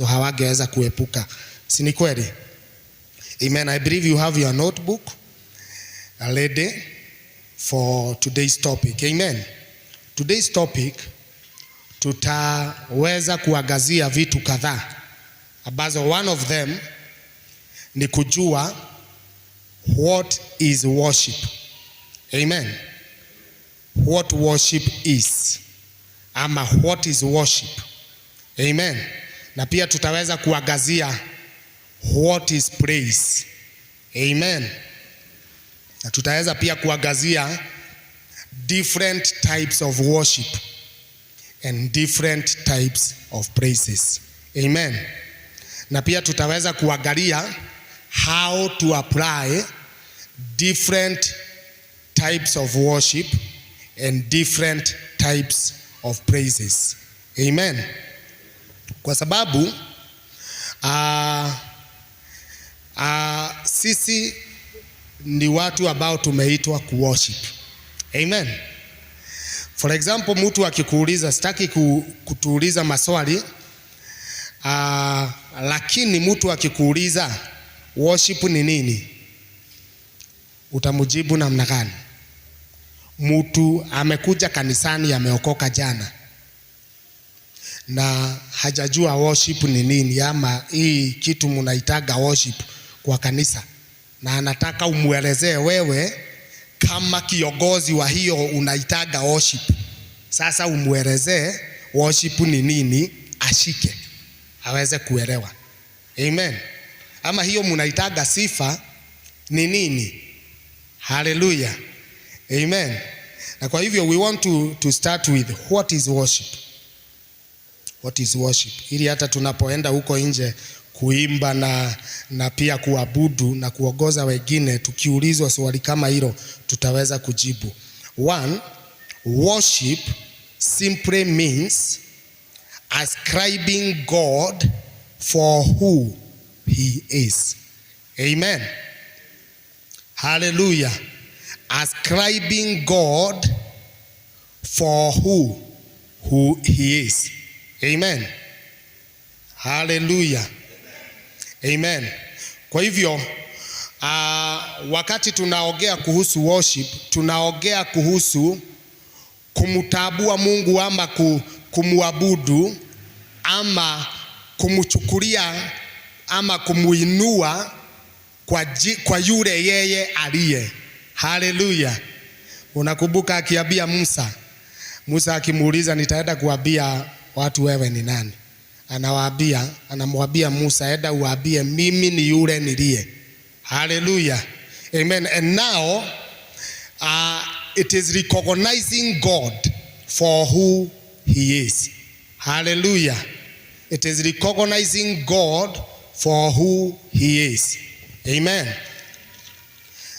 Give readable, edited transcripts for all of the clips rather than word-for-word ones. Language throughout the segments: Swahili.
ambazo hawangeweza kuepuka. Si ni kweli? Amen. I believe you have your notebook ready for today's topic. Amen. Today's topic tutaweza kuangazia vitu kadhaa ambazo one of them ni kujua what is worship. Amen. What worship is, ama what is worship. Amen. Na pia tutaweza kuangazia what is praise. Amen. Na tutaweza pia kuangazia different types of worship and different types of praises. Amen. Na pia tutaweza kuangalia how to apply different types of worship and different types of praises. Amen. Kwa sababu sisi ni watu ambao tumeitwa kuworship. Amen. For example, mtu akikuuliza, sitaki kutuuliza maswali, lakini mtu akikuuliza worship ni nini, utamjibu namna gani? Mtu amekuja kanisani, ameokoka jana na hajajua worship ni nini, ama hii kitu mnaitaga worship kwa kanisa, na anataka umuelezee wewe kama kiongozi wa hiyo unaitaga worship. Sasa umuelezee worship ni nini, ashike aweze kuelewa. Amen. Ama hiyo mnaitaga sifa ni nini? Hallelujah. Amen. Na kwa hivyo we want to start with what is worship. What is worship? Ili hata tunapoenda huko nje kuimba na pia kuabudu na kuongoza wengine, tukiulizwa swali kama hilo tutaweza kujibu. One, worship simply means ascribing God for who he is. Amen. Hallelujah. Ascribing God for who he is. Amen. Hallelujah. Amen. Kwa hivyo wakati tunaongea kuhusu worship, tunaongea kuhusu kumtambua Mungu ama kumuabudu ama kumchukulia ama kumuinua kwa yule yeye aliye. Hallelujah. Unakumbuka akiambia Musa akimuuliza, nitaenda kuambia watu wewe ni nani? Anamwambia Musa, enda uambie mimi ni yule niliye. Hallelujah. Amen. And now it is recognizing God for who he is. Hallelujah. It is recognizing God for who he is. Amen.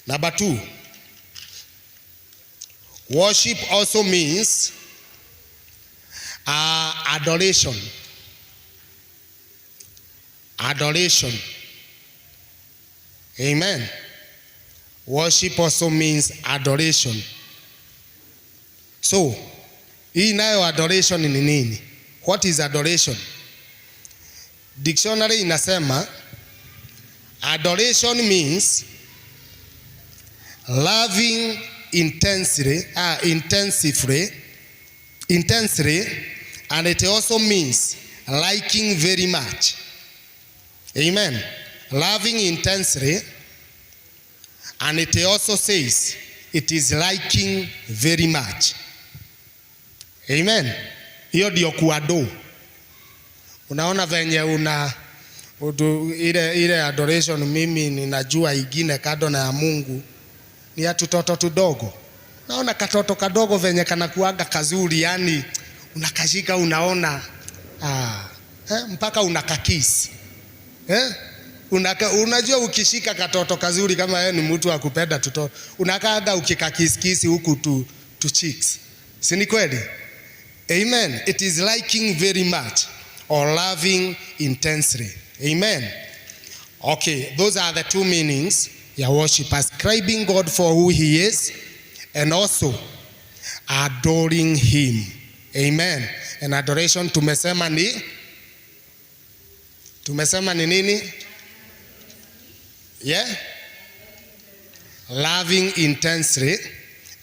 Number 2, worship also means adoration. Adoration. Amen. Worship also means adoration. So, hii nayo adoration ni nini? What is adoration? Dictionary inasema adoration means loving intensely, and it also means liking very much. Amen. Loving intensely, and it also says it is liking very much. Amen. Hiyo ndio kuado. Unaona venye ile adoration, mimi ninajua ingine kado na ya Mungu ni ya tutoto tudogo. Naona katoto kadogo venye kanakuaga kazuri, yani unakashika unaona mpaka unakakisi. Unajua ukishika katoto kazuri kama yeye ni mtu akupenda tutoto, unakaaga ukikakisikisi huku tu cheeks. Si ni kweli? Amen. It is liking very much or loving intensely. Amen. Okay, those are the two meanings ya worship: ascribing God for who he is and also adoring him. Amen. And adoration tumesema ni Tumesema ni nini? Yeah? Loving intensely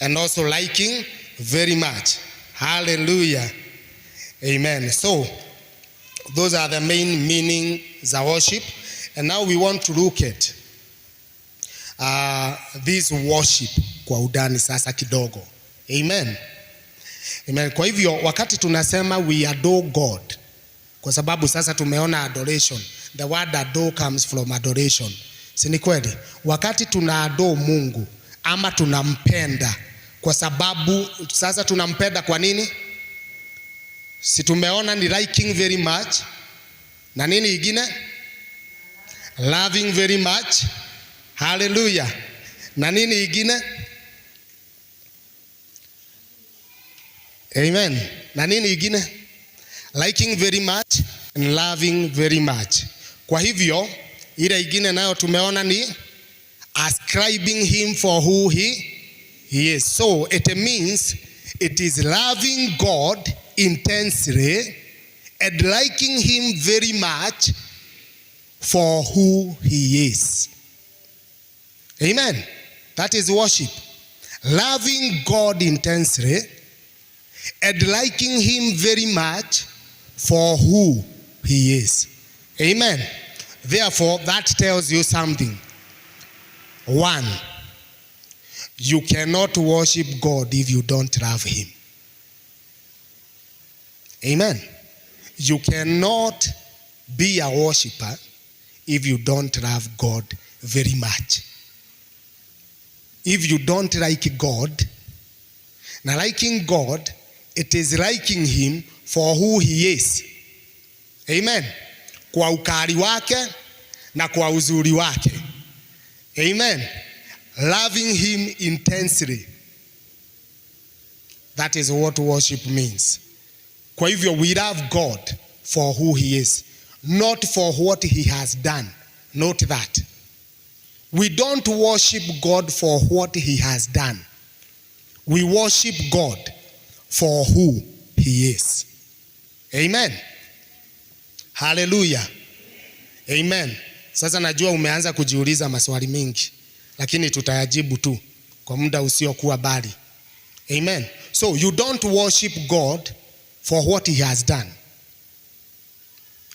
and also liking very much. Hallelujah. Amen. So, those are the main meanings of worship. And now we want to look at this worship kwa udani sasa kidogo. Amen. Amen. Kwa hivyo wakati tunasema we adore God, kwa sababu sasa tumeona adoration. The word adore comes from adoration. Si ni kweli? Wakati tuna adore Mungu ama tunampenda, kwa sababu sasa tunampenda kwa nini? Si tumeona ni liking very much. Na nini ingine? Loving very much. Hallelujah. Na nini ingine? Amen. Na nini ingine? Liking very much and loving very much. Kwa hivyo ile ingine nayo tumeona ni ascribing him for who he is. So it means it is loving God intensely and liking him very much for who he is. Amen. That is worship. Loving God intensely and liking him very much for who he is. Amen. Therefore, that tells you something. One, you cannot worship God if you don't love him. Amen. You cannot be a worshiper if you don't love God very much. If you don't like God, now liking God, it is liking him for who he is. Amen. Kwa ukali wake na kwa uzuri wake. Amen. Loving him intensely. That is what worship means. Kwa hivyo we love God for who he is, not for what he has done. Note that. We don't worship God for what he has done. We worship God for who he is. Amen. Hallelujah. Amen. Sasa najua umeanza kujiuliza maswali mengi, lakini tutayajibu tu kwa muda usiokuwa bali. Amen. So you don't worship God for what he has done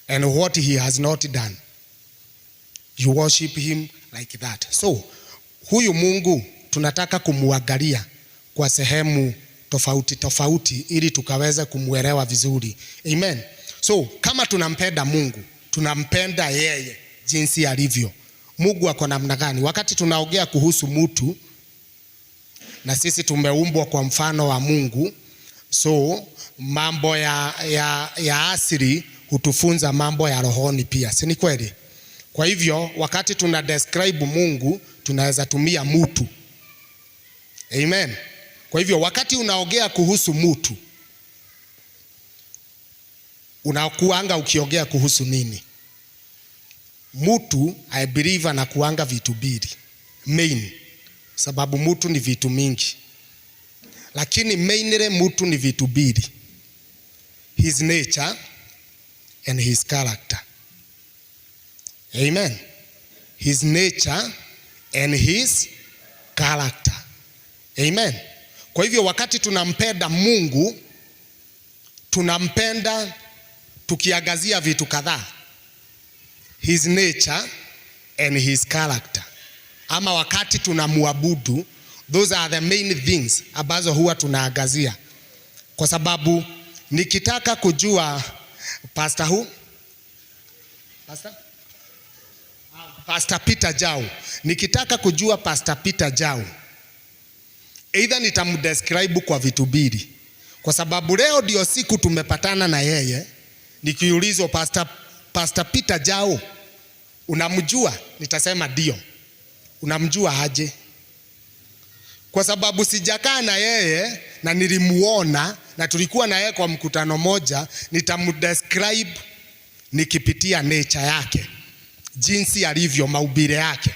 and what he has not done. You worship him like that. So huyu Mungu tunataka kumuangalia kwa sehemu tofauti tofauti ili tukaweza kumuelewa vizuri. Amen. So kama tunampenda Mungu, tunampenda yeye jinsi alivyo. Mungu ako namna gani? Wakati tunaongea kuhusu mtu, na sisi tumeumbwa kwa mfano wa Mungu, so mambo ya asili hutufunza mambo ya rohoni pia. Si ni kweli? Kwa hivyo wakati tuna describe Mungu, tunaweza tumia mtu. Amen. Kwa hivyo wakati unaongea kuhusu mtu, unakuanga ukiongea kuhusu nini? Mtu, I believe, anakuanga vitu mbili main, sababu mtu ni vitu mingi, lakini mainly mtu ni vitu mbili: his nature and his character. Amen. His nature and his character. Amen. Kwa hivyo wakati tunampenda Mungu, tunampenda tukiangazia vitu kadhaa: his nature and his character. Ama wakati tunamuabudu, those are the main things ambazo huwa tunaangazia. Kwa sababu nikitaka kujua Pastor Peter Jau, nikitaka kujua Pastor Peter Jau, either nitamdescribe kwa vitu mbili. Kwa sababu leo ndio siku tumepatana na yeye, nikiulizwa Pastor Peter Jau, unamjua? Nitasema ndio. Unamjua aje? Kwa sababu sijakaa na yeye na nilimuona na tulikuwa na yeye kwa mkutano moja, nitamdescribe nikipitia nature yake, jinsi alivyo, maubile yake.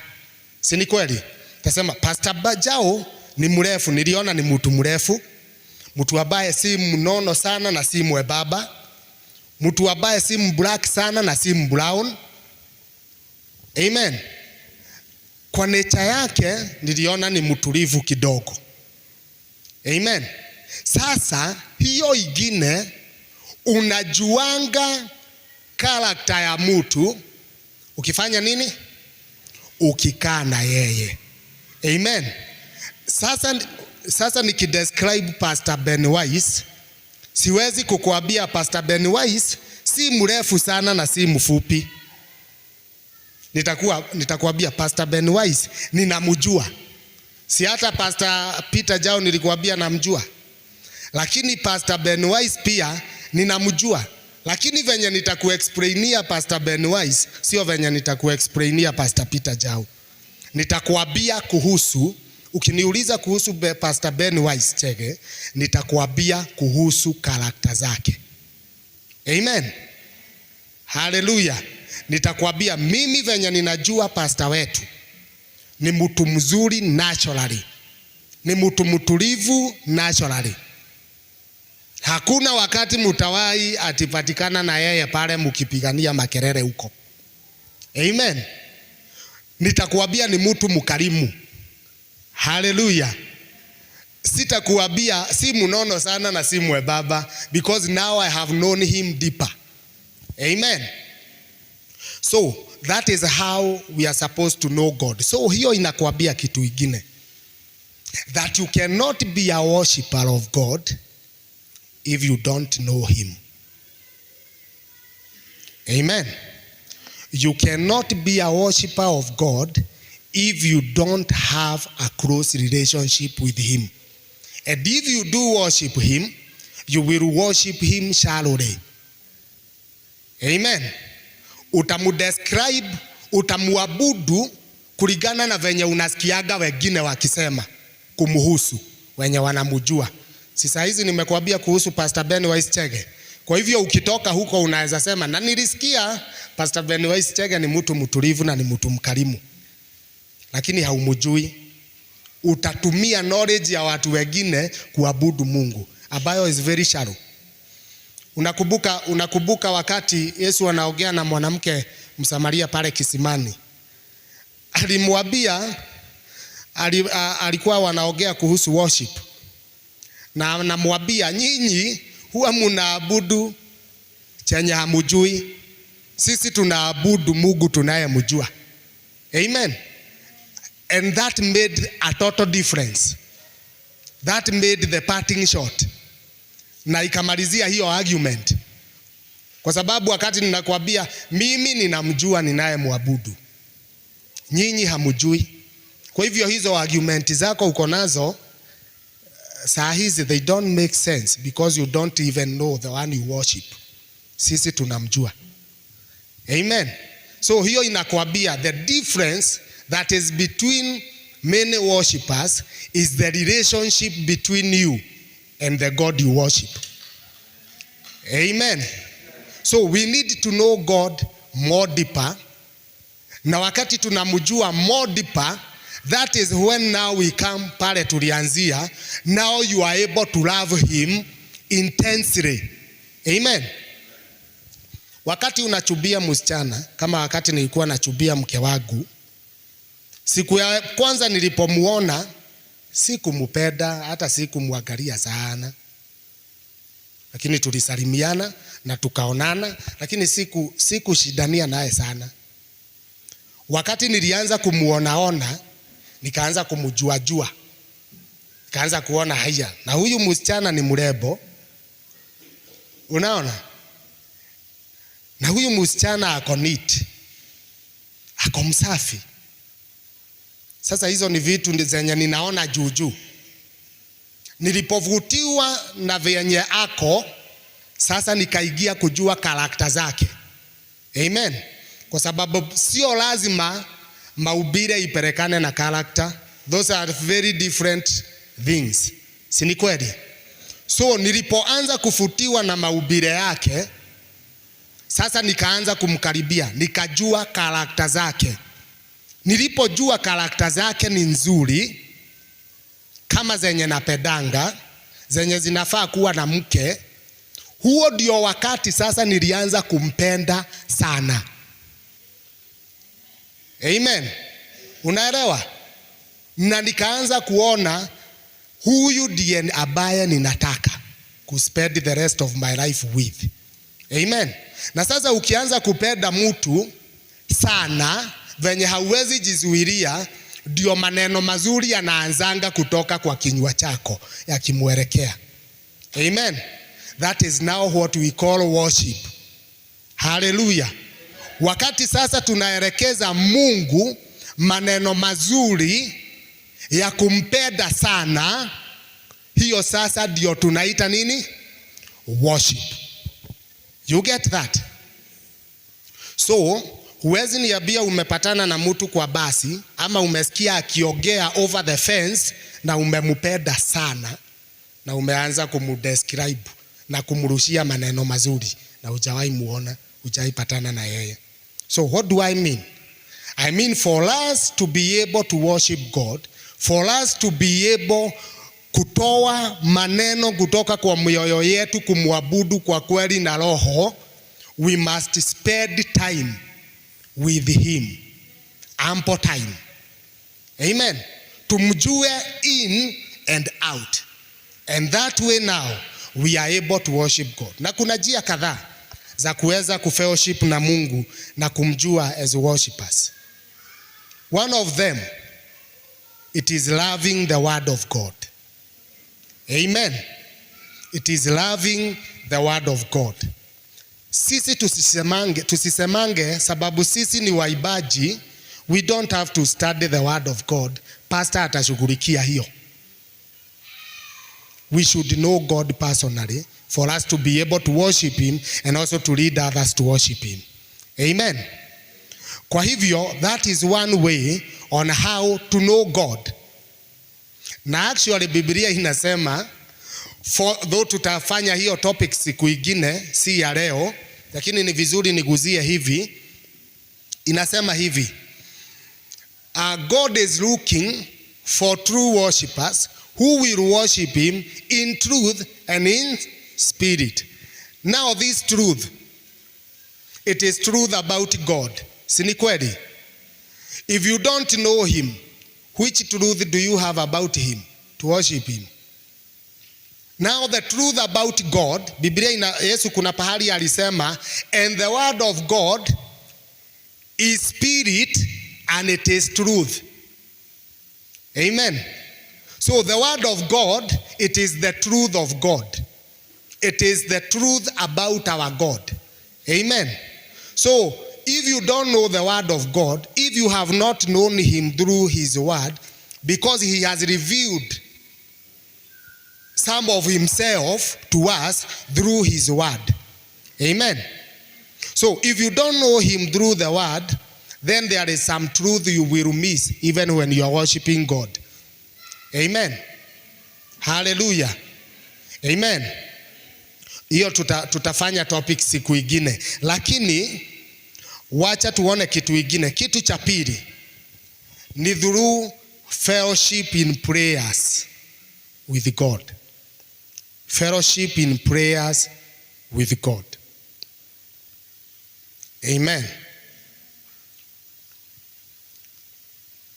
Si ni kweli? Tasema Pastor Jau ni mrefu, niliona ni mtu mrefu, mtu ambaye si mnono sana na si mwebaba, mtu ambaye si mblack sana na si mbrown, Amen. Kwa nature yake niliona ni mtulivu kidogo. Amen. Sasa hiyo ingine unajuanga karakta ya mtu ukifanya nini? Ukikaa na yeye. Amen. Sasa nikidescribe Pastor Ben Wise, siwezi kukuambia Pastor Ben Wise si mrefu sana na si mfupi. Nitakuambia Pastor Ben Wise ninamjua. Si hata Pastor Peter Jao nilikuambia namjua. Lakini Pastor Ben Wise pia ninamjua. Lakini venye nitakuexplainia Pastor Ben Wise sio venye nitakuexplainia Pastor Peter Jao. Nitakuambia kuhusu, ukiniuliza kuhusu Pastor Ben Wise Chege, nitakuambia kuhusu karakta zake. Amen. Hallelujah. Nitakuambia mimi venye ninajua pastor wetu ni mtu mzuri naturally. Ni mtu mtulivu naturally. Hakuna wakati mtawai atipatikana na yeye pale mkipigania makelele huko. Amen. Nitakuambia ni mtu mkarimu. Hallelujah. Sitakuambia si mnono sana na si mwebaba, because now I have known him deeper. Amen. So that is how we are supposed to know God. So hiyo inakuambia kitu ingine, that you cannot be a worshipper of God if you don't know him. Amen. You cannot be a worshipper of God if you don't have a close relationship with him. And if you do worship him, you will worship him shallowly. Amen. Utamudescribe, utamuabudu kulingana na venye unasikiaga wengine wakisema kumuhusu wenye wanamujua. Sasa hizi nimekuambia kuhusu Pastor Ben Wise Chege. Kwa hivyo ukitoka huko unaweza sema na nilisikia Pastor Ben Wise Chege ni mtu mtulivu na ni mtu mkarimu. Lakini haumujui. Utatumia knowledge ya watu wengine kuabudu Mungu, ambayo is very shallow. Unakumbuka wakati Yesu anaongea na mwanamke Msamaria pale kisimani. Alimwambia, alikuwa wanaongea kuhusu worship. Na anamwambia, nyinyi huwa mnaabudu chenye hamujui. Sisi tunaabudu Mungu tunayemjua. Amen. And that made a total difference. That made the parting short. Na ikamalizia hiyo argument. Kwa sababu wakati ninakwambia mimi ninamjua ninayemwabudu, nyinyi hamjui. Kwa hivyo hizo argument zako uko nazo saa hizi they don't make sense, because you don't even know the one you worship. Sisi tunamjua. Amen. So hiyo inakwambia the difference that is between many worshippers is the relationship between you and the God you worship. Amen. So we need to know God more deeper. Na wakati tunamjua more deeper, that is when now we come pale tulianzia. Now you are able to love him intensely. Amen. Wakati unachubia msichana, kama wakati nilikuwa nachubia mke wangu, siku ya kwanza nilipomuona sikumumpenda, hata sikumwangalia sana. Lakini tulisalimiana na tukaonana, lakini sikushidania naye sana. Wakati nilianza kumuonaona, nikaanza kumjua. Nikaanza kuona haya, na huyu msichana ni mrembo. Unaona? Na huyu msichana ako neat. Ako msafi. Sasa hizo ni vitu zenye ninaona juu. Nilipovutiwa na venye ako, sasa nikaigia kujua karakta zake. Amen. Kwa sababu sio lazima mahubiri ipelekane na karakta. Those are very different things. Si ni kweli? So nilipoanza kufutiwa na mahubiri yake, sasa nikaanza kumkaribia, nikajua karakta zake. Nilipojua karakta zake ni nzuri, kama zenye napendanga, zenye zinafaa kuwa na mke, huo ndio wakati sasa nilianza kumpenda sana. Amen. Unaelewa? Na nikaanza kuona huyu ndiye ambaye ninataka kuspend the rest of my life with. Amen. Na sasa ukianza kupenda mtu sana venye hauwezi jizuilia, ndio maneno mazuri yanaanzanga kutoka kwa kinywa chako yakimwelekea. Amen. That is now what we call worship. Hallelujah. Wakati sasa tunaelekeza Mungu maneno mazuri ya kumpenda sana, hiyo sasa ndio tunaita nini? Worship. You get that? So, huwezi niambia umepatana na mtu kwa basi ama umesikia akiongea over the fence na umempenda sana na umeanza kumdescribe na kumrushia maneno mazuri na hujawahi muona, hujawahi patana na yeye. So what do I mean? I mean for us to be able to worship God, for us to be able kutoa maneno kutoka kwa mioyo yetu kumwabudu kwa kweli na roho, we must spend time with him. Ample time. Amen. Tumjue in and out. And that way now we are able to worship God. Na kuna njia kadhaa za kuweza kufellowship na Mungu na kumjua as worshipers. One of them, it is loving the word of God. Amen. It is loving the word of God. Sisi tusisemange sababu sisi ni waibaji, we don't have to study the word of God. Pastor atashughulikia hiyo. We should know God personally for us to be able to worship him and also to lead others to worship him. Amen. Kwa hivyo, that is one way on how to know God. Na actually Biblia inasema, though tutafanya hiyo topic siku ingine, si ya leo, lakini ni vizuri niguzie hivi. Inasema hivi, God is looking for true worshipers who will worship him in truth and in spirit. Now this truth, it is truth about God. Si ni kweli? If you don't know him, which truth do you have about him to worship him? Now the truth about God, Biblia Yesu kuna pahali alisema, and the word of God is spirit and it is truth. Amen. So the word of God, it is the truth of God. It is the truth about our God. Amen. So if you don't know the word of God, if you have not known him through his word, because he has revealed some of himself to us through his word. Amen. So if you don't know him through the word, then there is some truth you will miss even when you are worshiping God. Amen. Hallelujah. Amen. Hiyo tutafanya topic siku ingine, lakini wacha tuone kitu ingine. Kitu cha pili ni through fellowship in prayers with God. Fellowship in prayers with God. Amen.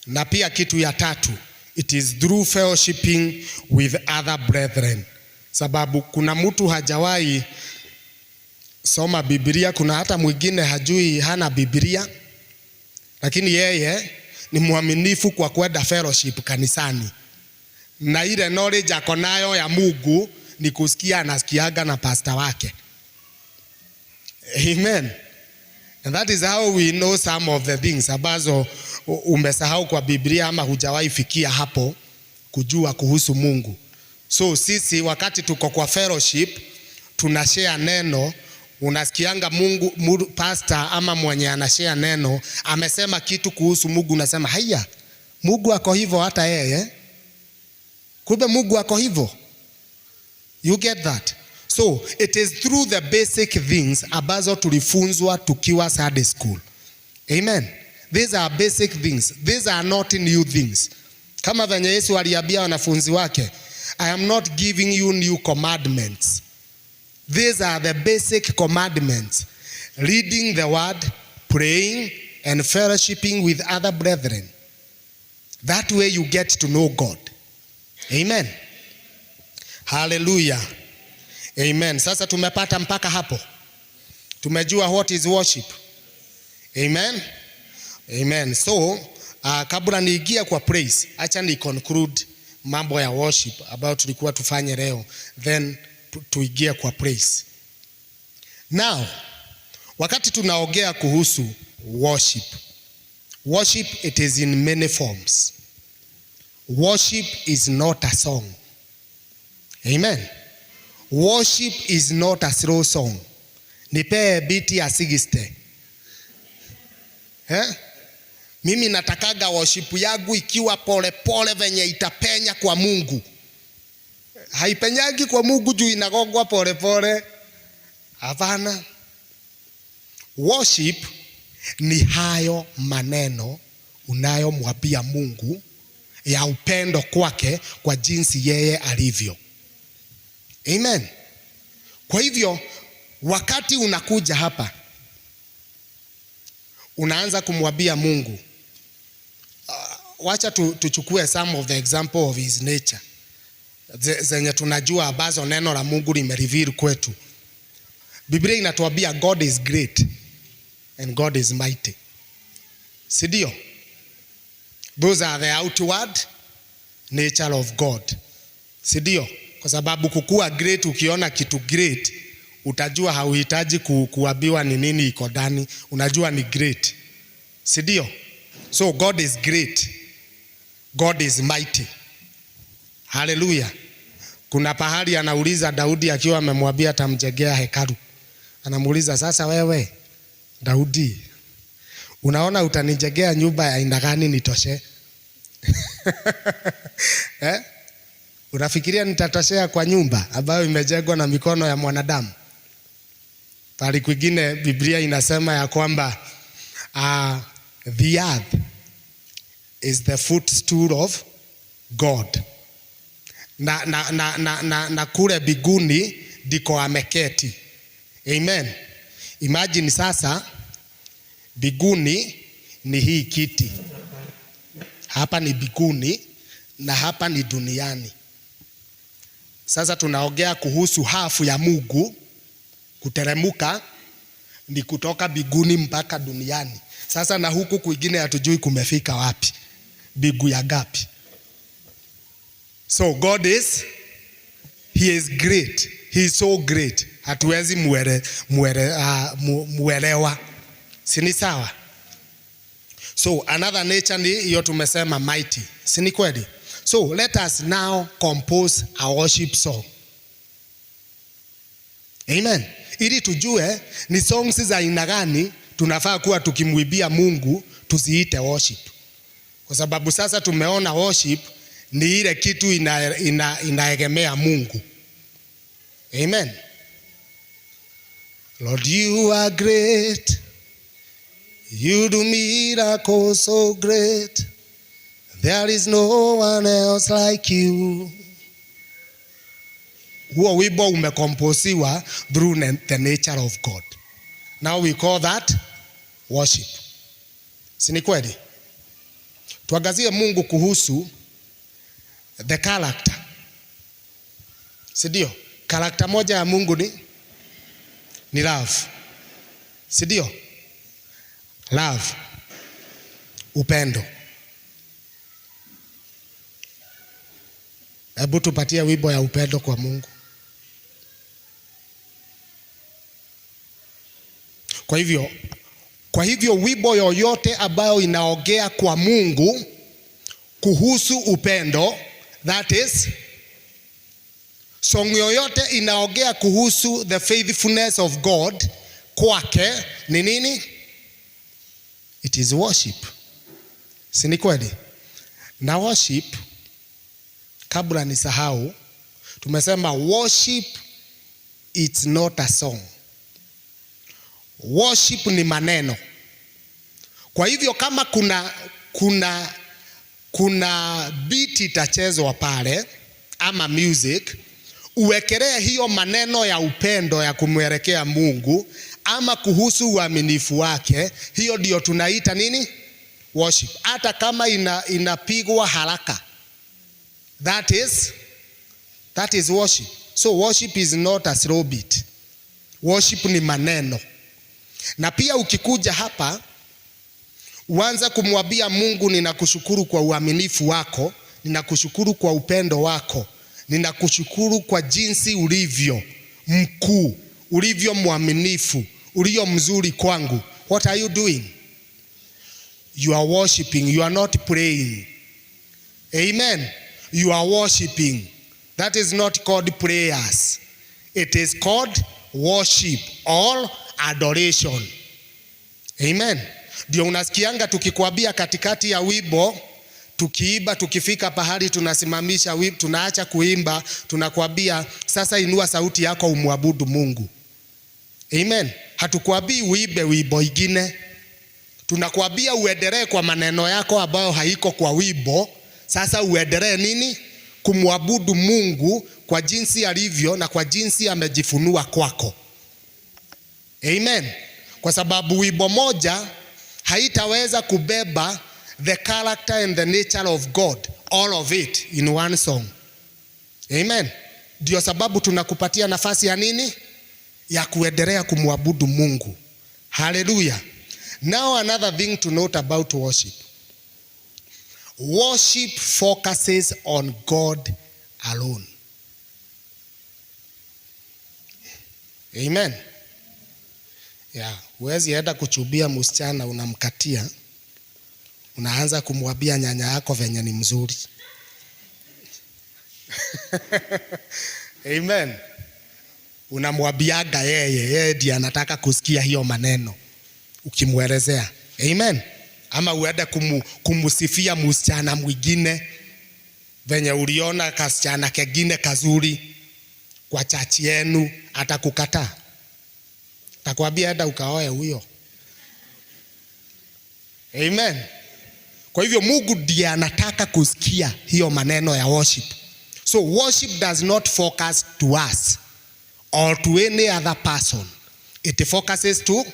Na pia kitu ya tatu, it is through fellowshipping with other brethren. Sababu kuna mtu hajawahi soma Biblia, kuna hata mwingine hajui, hana Biblia, lakini yeye ni mwaminifu kwa kwenda fellowship kanisani. Na ile knowledge ako nayo ya Mungu ni kusikia, anasikiaga na pastor wake. Amen. And that is how we know some of the things ambazo umesahau kwa Biblia ama hujawahi fikia hapo kujua kuhusu Mungu. So sisi wakati tuko kwa fellowship tunashare neno, unasikianga Mungu pastor ama mwenye anashare neno amesema kitu kuhusu Mungu, unasema haya, Mungu ako hivyo hata yeye. Kumbe Mungu ako hivyo. You get that? So it is through the basic things ambazo tulifunzwa tukiwa Sunday school. Amen. These are basic things. These are not new things. Kama venye Yesu aliambia wanafunzi wake, I am not giving you new commandments. These are the basic commandments. Reading the word, praying, and fellowshipping with other brethren. That way you get to know God. Amen. Hallelujah. Amen. Sasa tumepata mpaka hapo. Tumejua what is worship. Amen. Amen. So, kabla niingia kwa praise, acha ni conclude mambo ya worship ambayo tulikuwa tufanye leo, then tuingie kwa praise. Now, wakati tunaongea kuhusu worship, worship it is in many forms. Worship is not a song. Amen. Worship is not a slow song. Nipee biti ya 60. Mimi natakaga worship yangu ikiwa pole pole venye itapenya kwa Mungu. Haipenyagi kwa Mungu juu inagongwa pole pole. Hapana. Worship ni hayo maneno unayomwambia Mungu ya upendo kwake kwa jinsi yeye alivyo. Amen. Kwa hivyo wakati unakuja hapa unaanza kumwambia Mungu, wacha tuchukue some of the example of his nature zenye tunajua ambazo neno la Mungu limereveal kwetu. Biblia inatuambia God is great and God is mighty. Sidio? Those are the outward nature of God. Sidio? Kwa sababu kukua great, ukiona kitu great, utajua hauhitaji kuambiwa ni nini iko ndani, unajua ni great. Sidio? So God is great. God is mighty. Hallelujah. Kuna pahali anauliza Daudi akiwa amemwambia atamjengea hekalu. Anamuuliza, sasa wewe Daudi, unaona utanijengea nyumba ya aina gani nitoshe? Unafikiria nitatoshea kwa nyumba ambayo imejengwa na mikono ya mwanadamu? Pali kwingine Biblia inasema ya kwamba the earth is the footstool of God. Na kule biguni ndiko ameketi. Amen. Imagine sasa biguni ni hii kiti. Hapa ni biguni na hapa ni duniani. Sasa tunaongea kuhusu hafu ya Mungu kuteremuka ni kutoka biguni mpaka duniani. Sasa na huku kwingine hatujui kumefika wapi. Bigu ya gapi. So God is, he is great. He is so great. Hatuwezi muelewa. Sini sawa? So another nature ni hiyo tumesema mighty. Sini kweli? So let us now compose a worship song. Amen. Ili tujue ni songs za aina gani tunafaa kuwa tukimwimbia Mungu tuziite worship. Kwa sababu sasa tumeona worship ni ile kitu inaegemea Mungu. Amen. Lord, you are great. You do miracles so great. There is no one else like you. Huo wimbo umekomposiwa through the nature of God. Now we call that worship. Sini kweli? Tuangazie Mungu kuhusu the character. Sidio? Character moja ya Mungu ni love. Sidio? Love. Upendo. Hebu tupatie wimbo ya upendo kwa Mungu. Kwa hivyo wimbo yoyote ambayo inaongea kwa Mungu kuhusu upendo, that is, song yoyote inaongea kuhusu the faithfulness of God kwake ni nini? It is worship. Sini kweli? Na worship, kabla nisahau, tumesema worship it's not a song. Worship ni maneno. Kwa hivyo kama kuna beat itachezwa pale ama music, uwekelee hiyo maneno ya upendo ya kumwelekea Mungu, ama kuhusu uaminifu wake, hiyo ndio tunaita nini? Worship. Hata kama inapigwa haraka, that is worship. So worship is not a slow beat. Worship ni maneno. Na pia ukikuja hapa uanza kumwambia Mungu, ninakushukuru kwa uaminifu wako, ninakushukuru kwa upendo wako, ninakushukuru kwa jinsi ulivyo mkuu, ulivyo mwaminifu, ulivyo mzuri kwangu. What are you doing? You are worshiping, you are not praying. Amen. You are worshiping. That is not called prayers. It is called worship or adoration. Amen. Ndio unasikianga tukikwambia katikati ya wimbo, tukiimba, tukifika pahali tunasimamisha wimbo, tunaacha kuimba, tunakwambia sasa inua sauti yako umwabudu Mungu. Amen. Hatukwambii uimbe wimbo ingine. Tunakwambia uendelee kwa maneno yako ambayo haiko kwa wimbo. Sasa uendelee nini? Kumwabudu Mungu kwa jinsi alivyo na kwa jinsi amejifunua kwako. Amen. Kwa sababu wimbo moja haitaweza kubeba the character and the nature of God, all of it in one song. Amen. Ndio sababu tunakupatia nafasi ya nini? Ya kuendelea kumwabudu Mungu. Hallelujah. Now another thing to note about worship. Worship focuses on God alone. Amen. Yeah, huwezi enda kuchubia msichana unamkatia, unaanza kumwambia nyanya yako venye ni mzuri. Amen. Unamwambiaga yeye ndiye anataka kusikia hiyo maneno ukimwelezea. Amen. Ama uende kumusifia msichana mwingine venye uliona kasichana kengine kazuri kwa chachi yenu, atakukataa. Atakwambia enda ukaoe huyo. Amen. Kwa hivyo Mungu ndiye anataka kusikia hiyo maneno ya worship. So worship does not focus to us or to any other person. It focuses to.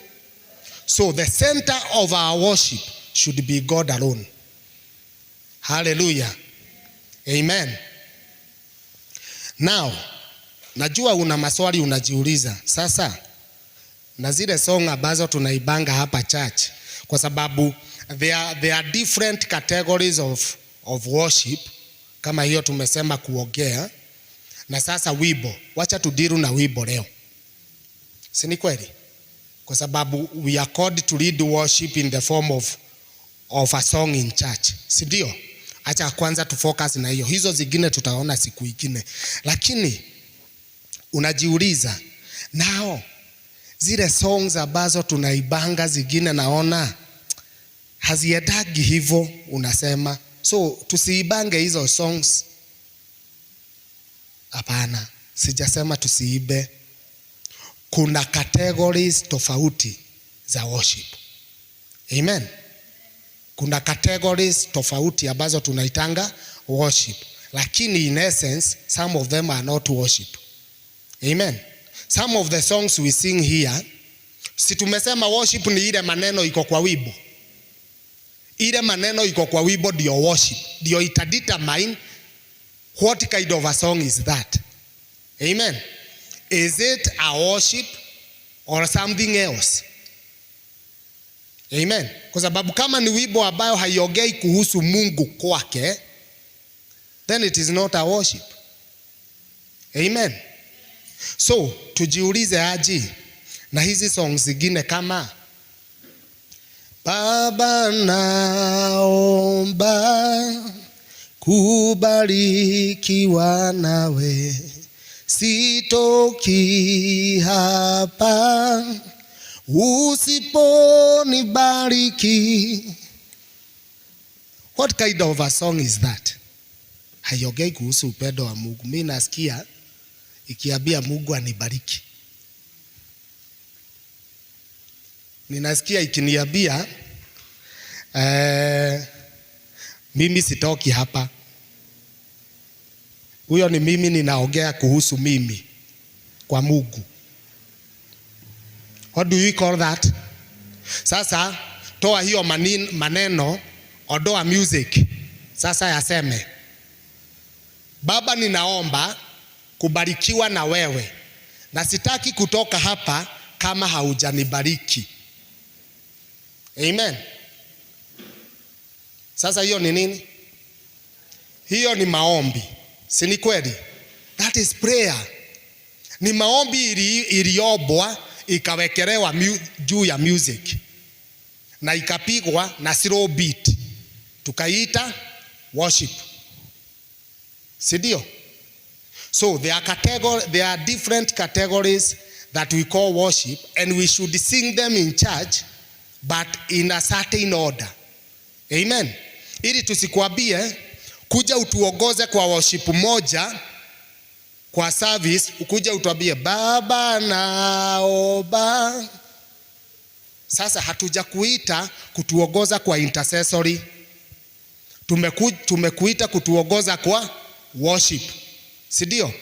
So the center of our worship should be God alone. Hallelujah. Amen. Now, najua una maswali unajiuliza. Sasa, na zile song ambazo tunaibanga hapa church, kwa sababu there are different categories of worship, kama hiyo tumesema kuongea. Na sasa wimbo, wacha tudiru na wimbo leo. Si ni kweli? Kwa sababu we are called to lead worship in the form of a song in church. Si ndio? Acha kwanza tu focus na hiyo. Hizo zingine tutaona siku ingine. Lakini unajiuliza, nao zile songs ambazo tunaibanga zingine naona haziendagi hivyo, unasema. So tusiibange hizo songs. Hapana, sijasema tusiibe. Kuna categories tofauti za worship. Amen. Kuna categories tofauti ambazo tunaitanga worship. Lakini in essence, some of them are not worship. Amen. Some of the songs we sing here, si tumesema worship ni ile maneno iko kwa wimbo. Ile maneno iko kwa wimbo ndio worship. Ndio itadetermine what kind of a song is that. Amen. Is it a worship or something else? Amen. Kwa sababu kama ni wimbo ambayo haiongei kuhusu Mungu kwake, then it is not a worship. Amen. So tujiulize aje na hizi songs zingine kama Baba naomba kubarikiwa nawe, sitoki hapa usiponibariki. What kind of a song is that? Haiongei kuhusu upendo wa Mungu. Mimi nasikia ikiambia Mungu anibariki. Ninasikia ikiniambia mimi sitoki hapa. Huyo ni mimi ninaongea kuhusu mimi kwa Mungu. What do you call that? Sasa toa hiyo maneno, ondoa music. Sasa yaseme, Baba, ninaomba kubarikiwa na wewe, na sitaki kutoka hapa kama haujanibariki. Amen. Sasa hiyo ni nini? Hiyo ni maombi. Si ni kweli? That is prayer. Ni maombi iliyobwa ikawekelewa juu ya music na ikapigwa na slow beat, tukaita worship. Sidio? So there are different categories that we call worship, and we should sing them in church, but in a certain order. Amen. Ili tusikwambie kuja utuongoze kwa worship moja kwa service, ukuja utuambie Baba naomba. Sasa hatuja kuita kutuongoza kwa intercessory. Tumekuita kutuongoza kwa worship. Sidio?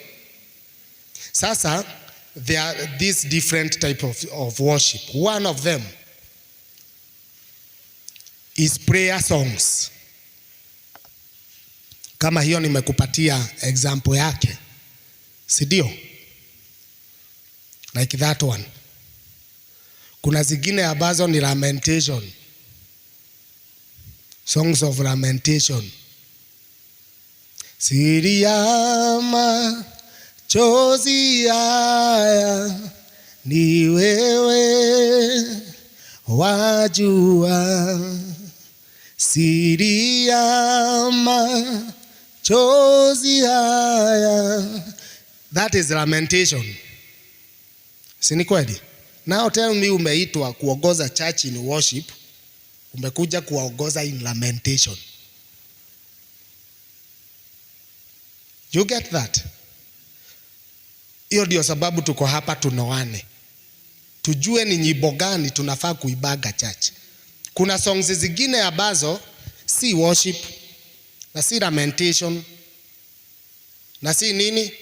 Sasa there are these different type of worship. One of them is prayer songs. Kama hiyo nimekupatia example yake. Sidio? Like that one. Kuna zingine ambazo ni lamentation. Songs of lamentation. Siriama chozi haya ni wewe wajua. Siriama chozi haya. That is lamentation. Si ni kweli? Now tell me, umeitwa kuongoza church in worship, umekuja kuongoza in lamentation. You get that? Hiyo ndio sababu tuko hapa tunoane. Tujue ni nyimbo gani tunafaa kuibaga church. Kuna songs zingine ambazo si worship na si lamentation na si nini?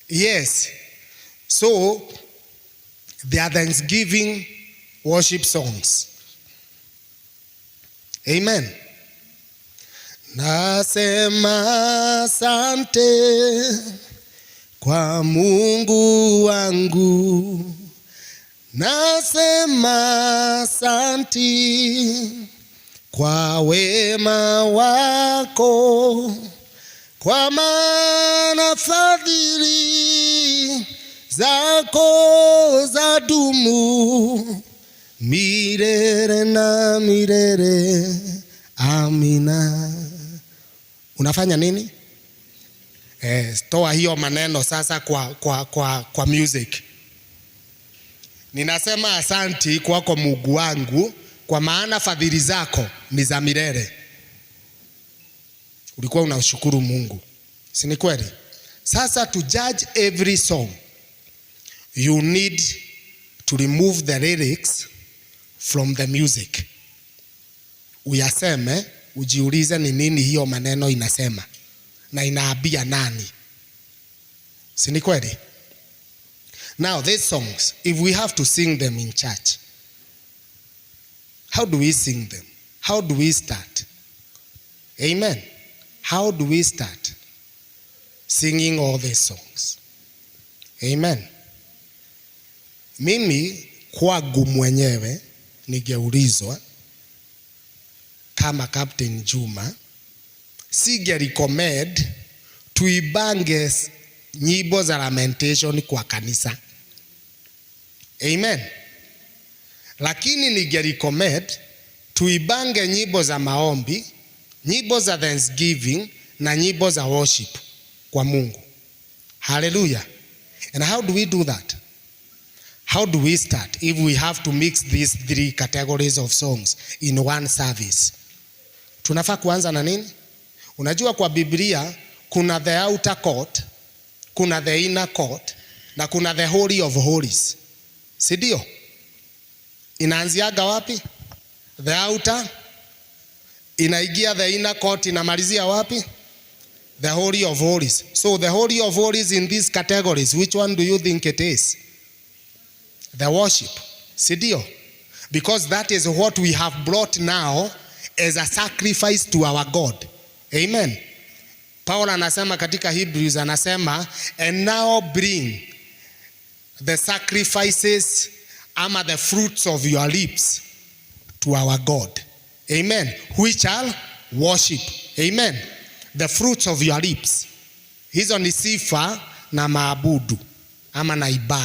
Yes. So they are thanksgiving worship songs. Amen. Nasema asante kwa Mungu wangu. Nasema asante kwa wema wako, kwa maana fadhili zako zadumu milele na milele. Amina. Unafanya nini? Toa hiyo maneno sasa kwa music. Ninasema asanti kwako Mungu wangu, kwa maana fadhili zako ni za milele. Ulikuwa unashukuru Mungu. Si ni kweli? Sasa to judge every song, you need to remove the lyrics from the music. Uyaseme, ujiulize ni nini hiyo maneno inasema na inaambia nani. Si ni kweli? Now these songs, if we have to sing them in church, how do we sing them? How do we start? Amen. How do we start singing all these songs? Amen. Mimi kwangu mwenyewe ningeulizwa kama Captain Juma, sige recommend tuibange nyimbo za lamentation kwa kanisa. Amen. Lakini ninge recommend tuibange nyimbo za maombi, nyimbo za thanksgiving na nyimbo za worship kwa Mungu. Hallelujah. And how do we do that? How do we start if we have to mix these three categories of songs in one service? Tunafaa kuanza na nini? Unajua kwa Biblia kuna the outer court, kuna the inner court na kuna the holy of holies. Sidio? Inaanziaga wapi? The outer, inaigia the inner court, inamalizia wapi? The holy of holies. So the holy of holies in these categories, which one do you think it is? The worship. Sidio? Because that is what we have brought now as a sacrifice to our God. Amen. Paul anasema katika Hebrews, anasema and now bring the sacrifices ama the fruits of your lips to our God. Amen. Which are worship. Amen. The fruits of your lips. Hizo ni sifa na maabudu ama na ibada.